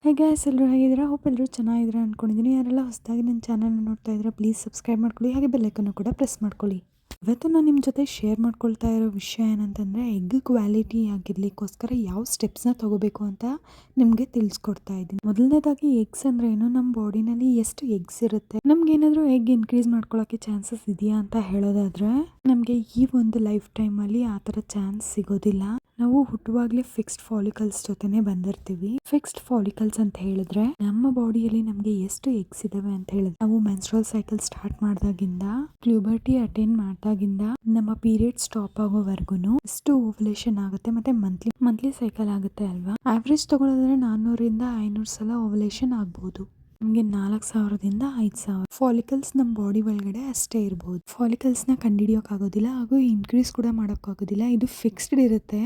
Hey guys, ಎಲ್ಲರೂ ಹೇಗಿದ್ದೀರಾ? Hope ಎಲ್ಲರೂ ಚೆನ್ನಾಗಿದ್ದೀರಾ ಅಂದ್ಕೊಂಡಿದ್ದೀನಿ. ಯಾರೆಲ್ಲ ಹೊಸದಾಗಿ ನನ್ನ ಚಾನಲ್ನ ನೋಡ್ತಾ ಇದ್ದೀರಾ ಪ್ಲೀಸ್ ಸಬ್ಸ್ಕ್ರೈಬ್ ಮಾಡ್ಕೊಳ್ಳಿ, ಹಾಗೆ ಬೆಲ್ ಐಕನ್ನು ಕೂಡ ಪ್ರೆಸ್ ಮಾಡ್ಕೊಳ್ಳಿ. ಇವತ್ತು ನಾನು ನಿಮ್ಮ ಜೊತೆ ಶೇರ್ ಮಾಡ್ಕೊಳ್ತಾ ಇರೋ ವಿಷಯ ಏನಂತಂದರೆ, ಎಗ್ ಕ್ವಾಲಿಟಿ ಆಗಿರ್ಲಿಕ್ಕೋಸ್ಕರ ಯಾವ ಸ್ಟೆಪ್ಸ್ನ ತಗೋಬೇಕು ಅಂತ ನಿಮಗೆ ತಿಳಿಸ್ಕೊಡ್ತಾ ಇದ್ದೀನಿ. ಮೊದಲನೇದಾಗಿ ಎಗ್ಸ್ ಅಂದರೆ ಏನು, ನಮ್ಮ ಬಾಡಿನಲ್ಲಿ ಎಷ್ಟು ಎಗ್ಸ್ ಇರುತ್ತೆ, ನಮ್ಗೆ ಏನಾದರೂ ಎಗ್ ಇನ್ಕ್ರೀಸ್ ಮಾಡ್ಕೊಳ್ಳೋಕ್ಕೆ ಚಾನ್ಸಸ್ ಇದೆಯಾ ಅಂತ ಹೇಳೋದಾದ್ರೆ, ನಮಗೆ ಈ ಒಂದು ಲೈಫ್ ಟೈಮಲ್ಲಿ ಆ ಥರ ಚಾನ್ಸ್ ಸಿಗೋದಿಲ್ಲ. ನಾವು ಹುಟ್ಟುವಾಗಲೇ ಫಿಕ್ಸ್ಡ್ ಫಾಲಿಕಲ್ಸ್ ಜೊತೆನೆ ಬಂದಿರ್ತೀವಿ. ಫಿಕ್ಸ್ಡ್ ಫಾಲಿಕಲ್ಸ್ ಅಂತ ಹೇಳಿದ್ರೆ ನಮ್ಮ ಬಾಡಿಯಲ್ಲಿ ನಮಗೆ ಎಷ್ಟು ಎಗ್ಸ್ ಇದಾವೆ ಅಂತ ಹೇಳಿದ್ರೆ, ನಾವು ಮೆನ್ಸ್ಟ್ರಲ್ ಸೈಕಲ್ ಸ್ಟಾರ್ಟ್ ಮಾಡಿದಾಗಿಂದ ಪ್ಯೂಬರ್ಟಿ ಅಟೈನ್ ಮಾಡಿದಾಗಿಂದ ನಮ್ಮ ಪೀರಿಯಡ್ ಸ್ಟಾಪ್ ಆಗೋವರೆಗೂ ಎಷ್ಟು ಓವ್ಯುಲೇಷನ್ ಆಗುತ್ತೆ, ಮತ್ತೆ ಮಂತ್ಲಿ ಸೈಕಲ್ ಆಗುತ್ತೆ ಅಲ್ವಾ. ಆವ್ರೇಜ್ ತಗೊಳ್ಳೋದ್ರೆ 400 ಇಂದ 500 ಸಲ ಓವ್ಯುಲೇಷನ್ ಆಗಬಹುದು. ನಮಗೆ 4000ದಿಂದ 5000 ಫಾಲಿಕಲ್ಸ್ ನಮ್ಮ ಬಾಡಿ ಒಳಗಡೆ ಅಷ್ಟೇ ಇರಬಹುದು. ಫಾಲಿಕಲ್ಸ್ ನ ಕಂಡುಹಿಡಿಯೋಕ್ ಆಗೋದಿಲ್ಲ, ಹಾಗೂ ಇನ್ಕ್ರೀಸ್ ಕೂಡ ಮಾಡೋಕ್ ಆಗೋದಿಲ್ಲ. ಇದು ಫಿಕ್ಸ್ಡ್ ಇರುತ್ತೆ.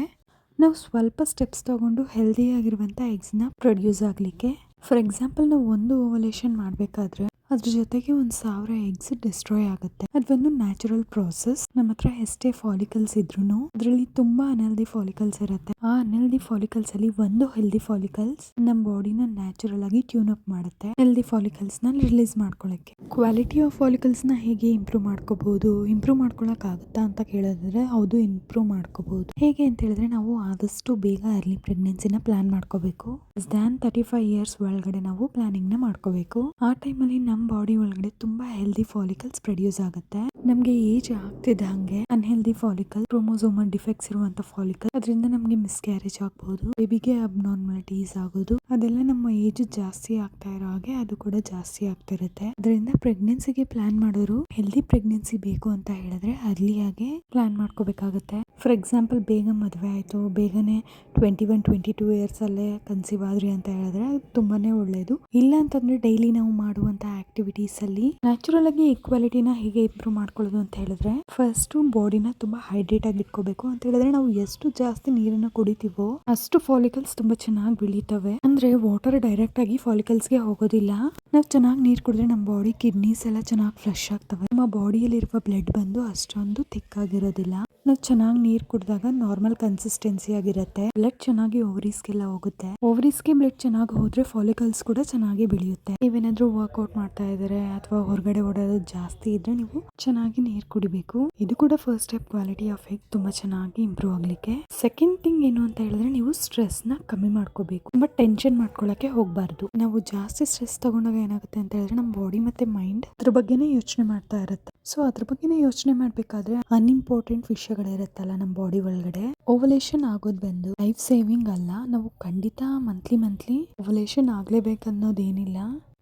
ನಾವು ಸ್ವಲ್ಪ ಸ್ಟೆಪ್ಸ್ ತಗೊಂಡು ಹೆಲ್ದಿ ಆಗಿರುವಂತ ಎಗ್ಸ್ ನ ಪ್ರೊಡ್ಯೂಸ್ ಆಗ್ಲಿಕ್ಕೆ, ಫಾರ್ ಎಕ್ಸಾಂಪಲ್ ನಾವು ಒಂದು ಓವಲೇಷನ್ ಮಾಡಬೇಕಾದ್ರೆ ಅದ್ರ ಜೊತೆಗೆ 1000 ಎಗ್ಸ್ ಡಿಸ್ಟ್ರಾಯ್ ಆಗುತ್ತೆ. ಅದೊಂದು ನ್ಯಾಚುರಲ್ ಪ್ರೋಸೆಸ್. ನಮ್ಮ ಹತ್ರ ಎಷ್ಟೇ ಫಾಲಿಕಲ್ಸ್ ಇದ್ರೂ ಅದರಲ್ಲಿ ತುಂಬಾ ಅನ್ಹೆಲ್ದಿ ಫಾಲಿಕಲ್ಸ್ ಇರುತ್ತೆ. ಆ ಅನ್ಹೆಲ್ದಿ ಫಾಲಿಕಲ್ಸ್ ಅಲ್ಲಿ ಒಂದು ಹೆಲ್ದಿ ಫಾಲಿಕಲ್ಸ್ ನಮ್ಮ ಬಾಡಿನ ನ್ಯಾಚುರಲ್ ಆಗಿ ಟ್ಯೂನ್ ಅಪ್ ಮಾಡುತ್ತೆ, ಹೆಲ್ದಿ ಫಾಲಿಕಲ್ಸ್ ನ ರಿಲೀಸ್ ಮಾಡ್ಕೊಳ್ಳಕ್ಕೆ. ಕ್ವಾಲಿಟಿ ಆಫ್ ಫಾಲಿಕಲ್ಸ್ ನ ಹೇಗೆ ಇಂಪ್ರೂವ್ ಮಾಡ್ಕೋಬಹುದು, ಇಂಪ್ರೂವ್ ಮಾಡ್ಕೊಳಕ್ ಆಗುತ್ತಾ ಅಂತ ಕೇಳಿದ್ರೆ ಹೌದು, ಇಂಪ್ರೂವ್ ಮಾಡ್ಕೋಬಹುದು. ಹೇಗೆ ಅಂತ ಹೇಳಿದ್ರೆ, ನಾವು ಆದಷ್ಟು ಬೇಗ ಅರ್ಲಿ ಪ್ರೆಗ್ನೆನ್ಸಿನ ಪ್ಲಾನ್ ಮಾಡ್ಕೋಬೇಕು. ದಾನ್ 35 ಇಯರ್ಸ್ ಒಳಗಡೆ ನಾವು ಪ್ಲಾನಿಂಗ್ ನ ಮಾಡ್ಕೋಬೇಕು. ಆ ಟೈಮಲ್ಲಿ ನಮ್ಮ ಬಾಡಿ ಒಳಗಡೆ ತುಂಬಾ ಹೆಲ್ದಿ ಫಾಲಿಕಲ್ಸ್ ಪ್ರೊಡ್ಯೂಸ್ ಆಗುತ್ತೆ. ನಮ್ಗೆ ಏಜ್ ಆಗ್ತಿದ್ದ ಹಂಗೆ ಅನ್ಹೆಲ್ದಿ ಫಾಲಿಕಲ್, ಕ್ರೋಮೋಸೋಮಲ್ ಡಿಫೆಕ್ಟ್ಸ್ ಇರುವಂತ ಫಾಲಿಕಲ್, ಅದರಿಂದ ನಮ್ಗೆ ಮಿಸ್ಕ್ಯಾರೇಜ್ ಆಗಬಹುದು, ಬೇಬಿಗೆ ಅಬ್ನಾರ್ಮಲಿಟೀಸ್ ಆಗೋದು, ಅದೆಲ್ಲ ನಮ್ಮ ಏಜ್ ಜಾಸ್ತಿ ಆಗ್ತಾ ಇರೋ ಹಾಗೆ ಅದು ಕೂಡ ಜಾಸ್ತಿ ಆಗ್ತಾ ಇರುತ್ತೆ. ಅದರಿಂದ ಪ್ರೆಗ್ನೆನ್ಸಿಗೆ ಪ್ಲಾನ್ ಮಾಡೋರು ಹೆಲ್ದಿ ಪ್ರೆಗ್ನೆನ್ಸಿ ಬೇಕು ಅಂತ ಹೇಳಿದ್ರೆ ಅರ್ಲಿಯಾಗೆ ಪ್ಲಾನ್ ಮಾಡ್ಕೋಬೇಕಾಗುತ್ತೆ. ಫಾರ್ ಎಕ್ಸಾಂಪಲ್, ಬೇಗ ಮದುವೆ ಆಯ್ತು, ಬೇಗನೆ 21-22 ಇಯರ್ಸ್ ಅಲ್ಲೇ ಕನ್ಸೀವ್ ಆದ್ರಿ ಅಂತ ಹೇಳಿದ್ರೆ ತುಂಬಾನೇ ಒಳ್ಳೇದು. ಇಲ್ಲ ಅಂತಂದ್ರೆ ಡೈಲಿ ನಾವು ಮಾಡುವಂತ ಆಕ್ಟಿವಿಟೀಸ್ ಅಲ್ಲಿ ನ್ಯಾಚುರಲ್ ಆಗಿ ಈಕ್ವಾಲಿಟಿನ ಹೇಗೆ ಇಂಪ್ರೂವ್ ಮಾಡ್ಕೊಳ್ಳೋದು ಅಂತ ಹೇಳಿದ್ರೆ, ಫಸ್ಟ್ ಬಾಡಿನ ತುಂಬಾ ಹೈಡ್ರೇಟ್ ಆಗಿ ಇಟ್ಕೋಬೇಕು. ಅಂತ ಹೇಳಿದ್ರೆ ನಾವು ಎಷ್ಟು ಜಾಸ್ತಿ ನೀರನ್ನ ಕುಡಿತೀವೋ ಅಷ್ಟು ಫಾಲಿಕಲ್ಸ್ ತುಂಬಾ ಚೆನ್ನಾಗಿ ಬೆಳೀತವೆ. ಅಂದ್ರೆ ವಾಟರ್ ಡೈರೆಕ್ಟ್ ಆಗಿ ಫಾಲಿಕಲ್ಸ್ ಗೆ ಹೋಗೋದಿಲ್ಲ. ನಾವು ಚೆನ್ನಾಗಿ ನೀರ್ ಕುಡಿದ್ರೆ ನಮ್ಮ ಬಾಡಿ ಕಿಡ್ನೀಸ್ ಎಲ್ಲ ಚೆನ್ನಾಗಿ ಫ್ಲಶ್ ಆಗ್ತವೆ. ನಮ್ಮ ಬಾಡಿಯಲ್ಲಿ ಇರುವ ಬ್ಲಡ್ ಬಂದು ಅಷ್ಟೊಂದು ಥಿಕ್ ಆಗಿರೋದಿಲ್ಲ. ನಾವು ಚೆನ್ನಾಗಿ ನೀರ್ ಕುಡಿದಾಗ ನಾರ್ಮಲ್ ಕನ್ಸಿಸ್ಟೆನ್ಸಿ ಆಗಿರುತ್ತೆ. ಬ್ಲಡ್ ಚೆನ್ನಾಗಿ ಓವರೀಸ್ಗೆಲ್ಲ ಹೋಗುತ್ತೆ. ಓವರೀಸ್ಗೆ ಬ್ಲಡ್ ಚೆನ್ನಾಗಿ ಹೋದ್ರೆ ಫಾಲಿಕಲ್ಸ್ ಕೂಡ ಚೆನ್ನಾಗಿ ಬೆಳೆಯುತ್ತೆ. ನೀವೇನಾದ್ರೂ ವರ್ಕೌಟ್ ಮಾಡ್ತಾ ಇದಾರೆ ಅಥವಾ ಹೊರಗಡೆ ಓಡೋದು ಜಾಸ್ತಿ ಇದ್ರೆ ನೀವು ಚೆನ್ನಾಗಿ ನೀರ್ ಕುಡಿಬೇಕು. ಇದು ಕೂಡ first step quality of egg ತುಂಬಾ ಚೆನ್ನಾಗಿ ಇಂಪ್ರೂವ್ ಆಗ್ಲಿಕ್ಕೆ. ಸೆಕೆಂಡ್ ಥಿಂಗ್ ಏನು ಅಂತ ಹೇಳಿದ್ರೆ, ನೀವು ಸ್ಟ್ರೆಸ್ ನ ಕಮ್ಮಿ ಮಾಡ್ಕೋಬೇಕು. ತುಂಬಾ ಟೆನ್ಷನ್ ಮಾಡ್ಕೊಳಕ್ಕೆ ಹೋಗ್ಬಾರ್ದು. ನಾವು ಜಾಸ್ತಿ ಸ್ಟ್ರೆಸ್ ತಗೊಂಡಾಗ ಏನಾಗುತ್ತೆ ಅಂತ ಹೇಳಿದ್ರೆ, ನಮ್ಮ ಬಾಡಿ ಮತ್ತೆ ಮೈಂಡ್ ಅದ್ರ ಬಗ್ಗೆನೇ ಯೋಚನೆ ಮಾಡ್ತಾ ಇರುತ್ತೆ. ಸೊ ಅದ್ರ ಬಗ್ಗೆನೇ ಯೋಚನೆ ಮಾಡ್ಬೇಕಾದ್ರೆ ಅನ್ಇಂಪಾರ್ಟೆಂಟ್ ವಿಷಯಗಳಿರುತ್ತಲ್ಲ ನಮ್ಮ ಬಾಡಿ ಒಳಗಡೆ, ಓವಲೇಷನ್ ಆಗೋದ್ ಬಂದು ಲೈಫ್ ಸೇವಿಂಗ್ ಅಲ್ಲ. ನಾವು ಖಂಡಿತ ಮಂತ್ಲಿ ಓವಲೇಷನ್ ಆಗ್ಲೇಬೇಕನ್ನೋದೇನಿಲ್ಲ.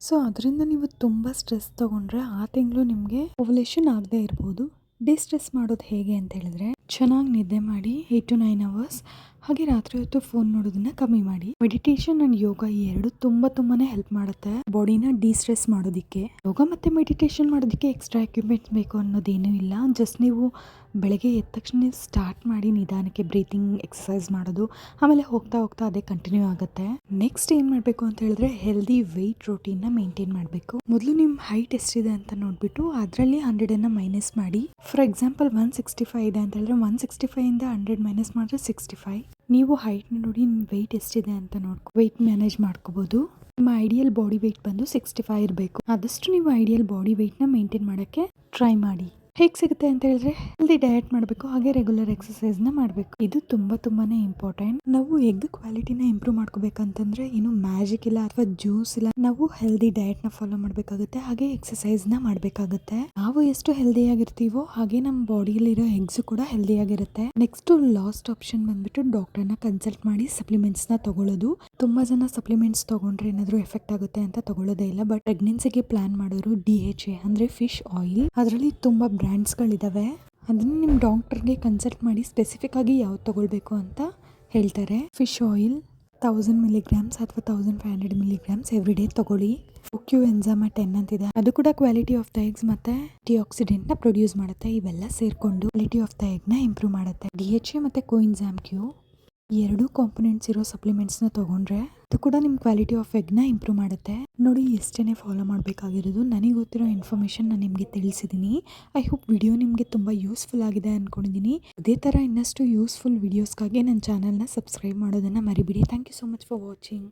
ಸೊ ಅದರಿಂದ ನೀವು ತುಂಬಾ ಸ್ಟ್ರೆಸ್ ತಗೊಂಡ್ರೆ ಆ ತಿಂಗಳು ನಿಮ್ಗೆ ಓವಲೇಷನ್ ಆಗದೆ ಇರಬಹುದು. ಡಿಸ್ಟ್ರೆಸ್ ಮಾಡೋದು ಹೇಗೆ ಅಂತ ಹೇಳಿದ್ರೆ, ಚೆನ್ನಾಗಿ ನಿದ್ದೆ ಮಾಡಿ 8 to 9 ಅವರ್ಸ್, ಹಾಗೆ ರಾತ್ರಿ ಹೊತ್ತು ಫೋನ್ ನೋಡೋದನ್ನ ಕಮ್ಮಿ ಮಾಡಿ. ಮೆಡಿಟೇಷನ್ ಅಂಡ್ ಯೋಗ ಈ ಎರಡು ತುಂಬಾನೇ ಹೆಲ್ಪ್ ಮಾಡುತ್ತೆ ಬಾಡಿನ ಡಿಸ್ಟ್ರೆಸ್ ಮಾಡೋದಿಕ್ಕೆ. ಯೋಗ ಮತ್ತೆ ಮೆಡಿಟೇಷನ್ ಮಾಡೋದಿಕ್ಕೆ ಎಕ್ಸ್ಟ್ರಾ ಎಕ್ವಿಪ್ಮೆಂಟ್ಸ್ ಬೇಕು ಅನ್ನೋದೇನು ಇಲ್ಲ. ಜಸ್ಟ್ ನೀವು ಬೆಳಗ್ಗೆ ಎದ್ದ ತಕ್ಷಣ ಸ್ಟಾರ್ಟ್ ಮಾಡಿ ನಿಧಾನಕ್ಕೆ ಬ್ರೀತಿಂಗ್ ಎಕ್ಸರ್ಸೈಸ್ ಮಾಡೋದು, ಆಮೇಲೆ ಹೋಗ್ತಾ ಅದೇ ಕಂಟಿನ್ಯೂ ಆಗುತ್ತೆ. ನೆಕ್ಸ್ಟ್ ಏನ್ ಮಾಡ್ಬೇಕು ಅಂತ ಹೇಳಿದ್ರೆ, ಹೆಲ್ದಿ ವೆಯ್ಟ್ ರೂಟೀನ್ ನ ಮೇಂಟೈನ್ ಮಾಡಬೇಕು. ಮೊದಲು ನಿಮ್ ಹೈಟ್ ಎಷ್ಟಿದೆ ಅಂತ ನೋಡ್ಬಿಟ್ಟು ಅದರಲ್ಲಿ 100 ಮೈನಸ್ ಮಾಡಿ. ಫಾರ್ ಎಕ್ಸಾಂಪಲ್ 165 ಇದೆ ಅಂತ ಹೇಳಿದ್ರೆ 165 ಇಂದ 100 ಮೈನಸ್ ಮಾಡಿದ್ರೆ 65. ನೀವು ಹೈಟ್ ನೋಡಿ ನಿಮ್ ವೆಯ್ಟ್ ಎಷ್ಟಿದೆ ಅಂತ ವೆಯ್ಟ್ ಮ್ಯಾನೇಜ್ ಮಾಡ್ಕೋಬಹುದು. ನಿಮ್ಮ ಐಡಿಯಲ್ ಬಾಡಿ ವೆಯ್ಟ್ ಬಂದು 65 ಇರಬೇಕು. ಆದಷ್ಟು ನೀವು ಐಡಿಯಲ್ ಬಾಡಿ ವೆಯ್ಟ್ ನ ಮೇಂಟೈನ್ ಮಾಡಕ್ಕೆ ಟ್ರೈ ಮಾಡಿ. ಹೇಗೆ ಸಿಗುತ್ತೆ ಅಂತ ಹೇಳಿದ್ರೆ, ಹೆಲ್ದಿ ಡಯಟ್ ಮಾಡಬೇಕು, ಹಾಗೆ ರೆಗ್ಯುಲರ್ ಎಕ್ಸರ್ಸೈಸ್ ನ ಮಾಡಬೇಕು. ಇದು ತುಂಬಾನೇ ಇಂಪಾರ್ಟೆಂಟ್. ನಾವು ಎಗ್ ಕ್ವಾಲಿಟಿನ ಇಂಪ್ರೂವ್ ಮಾಡ್ಕೋಬೇಕಂತಂದ್ರೆ ಏನು ಮ್ಯಾಜಿಕ್ ಇಲ್ಲ ಅಥವಾ ಜ್ಯೂಸ್ ಇಲ್ಲ. ನಾವು ಹೆಲ್ದಿ ಡಯಟ್ ನ ಫಾಲೋ ಮಾಡಬೇಕಾಗುತ್ತೆ, ಹಾಗೆ ಎಕ್ಸರ್ಸೈಸ್ ನ ಮಾಡಬೇಕಾಗುತ್ತೆ. ನಾವು ಎಷ್ಟು ಹೆಲ್ದಿ ಆಗಿರ್ತೀವೋ ಹಾಗೆ ನಮ್ಮ ಬಾಡಿಯಲ್ಲಿರೋ ಎಗ್ಸ್ ಕೂಡ ಹೆಲ್ದಿ ಆಗಿರುತ್ತೆ. ನೆಕ್ಸ್ಟ್ ಲಾಸ್ಟ್ ಆಪ್ಷನ್ ಬಂದ್ಬಿಟ್ಟು ಡಾಕ್ಟರ್ ನ ಕನ್ಸಲ್ಟ್ ಮಾಡಿ ಸಪ್ಲಿಮೆಂಟ್ಸ್ ನ ತಗೊಳ್ಳೋದು. ತುಂಬಾ ಜನ ಸಪ್ಲಿಮೆಂಟ್ಸ್ ತಗೊಂಡ್ರೆ ಏನಾದ್ರು ಎಫೆಕ್ಟ್ ಆಗುತ್ತೆ ಅಂತ ತಗೊಳ್ಳೋದೇ ಇಲ್ಲ. ಬಟ್ ಪ್ರೆಗ್ನೆನ್ಸಿಗೆ ಪ್ಲಾನ್ ಮಾಡೋರು DHA ಅಂದ್ರೆ ಫಿಶ್ ಆಯಿಲ್, ಅದರಲ್ಲಿ ತುಂಬಾ ಬ್ರ್ಯಾಂಡ್ಸ್ ಗಳಿದಾವೆ. ಅದನ್ನ ನಿಮ್ ಡಾಕ್ಟರ್ಗೆ ಕನ್ಸಲ್ಟ್ ಮಾಡಿ ಸ್ಪೆಸಿಫಿಕ್ ಆಗಿ ಯಾವ್ದು ತಗೊಳ್ಬೇಕು ಅಂತ ಹೇಳ್ತಾರೆ. ಫಿಶ್ ಆಯಿಲ್ 1000 mg ಅಥವಾ 1500 mg ಎವ್ರಿ ಡೇ ತಗೊಳ್ಳಿ. Coenzyme 10 ಅಂತಿದೆ, ಅದು ಕೂಡ ಕ್ವಾಲಿಟಿ ಆಫ್ ದ ಎಗ್ಸ್ ಮತ್ತೆ ಆಕ್ಸಿಡೆಂಟ್ ನ ಪ್ರೊಡ್ಯೂಸ್ ಮಾಡುತ್ತೆ. ಇವೆಲ್ಲ ಸೇರ್ಕೊಂಡು ಕ್ವಾಲಿಟಿ ಆಫ್ ದ ಎಗ್ ನ ಇಂಪ್ರೂವ್ ಮಾಡುತ್ತೆ. DHA ಮತ್ತೆ Coenzyme Q ಎರಡು ಕಾಂಪೊನೆಂಟ್ಸ್ ಇರೋ ಸಪ್ಲಿಮೆಂಟ್ಸ್ ನ ತಗೊಂಡ್ರೆ ಅದು ಕೂಡ ನಿಮ್ ಕ್ವಾಲಿಟಿ ಆಫ್ ಎಗ್ ನ ಇಂಪ್ರೂವ್ ಮಾಡುತ್ತೆ. ನೋಡಿ, ಎಷ್ಟೇನೆ ಫಾಲೋ ಮಾಡಬೇಕಾಗಿರೋದು. ನನಗೆ ಗೊತ್ತಿರೋ ಇನ್ಫಾರ್ಮೇಶನ್ ನಾನು ನಿಮಗೆ ತಿಳಿಸಿದ್ದೀನಿ. ಐ ಹೋಪ್ ವಿಡಿಯೋ ನಿಮಗೆ ತುಂಬಾ ಯೂಸ್ಫುಲ್ ಆಗಿದೆ ಅನ್ಕೊಂಡಿದ್ದೀನಿ. ಅದೇ ತರ ಇನ್ನಷ್ಟು ಯೂಸ್ಫುಲ್ ವಿಡಿಯೋಸ್ಗಾಗಿ ನನ್ನ ಚಾನಲ್ನ ಸಬ್ಸ್ಕ್ರೈಬ್ ಮಾಡೋದನ್ನ ಮರಿಬೇಡಿ. Thank you so much for watching.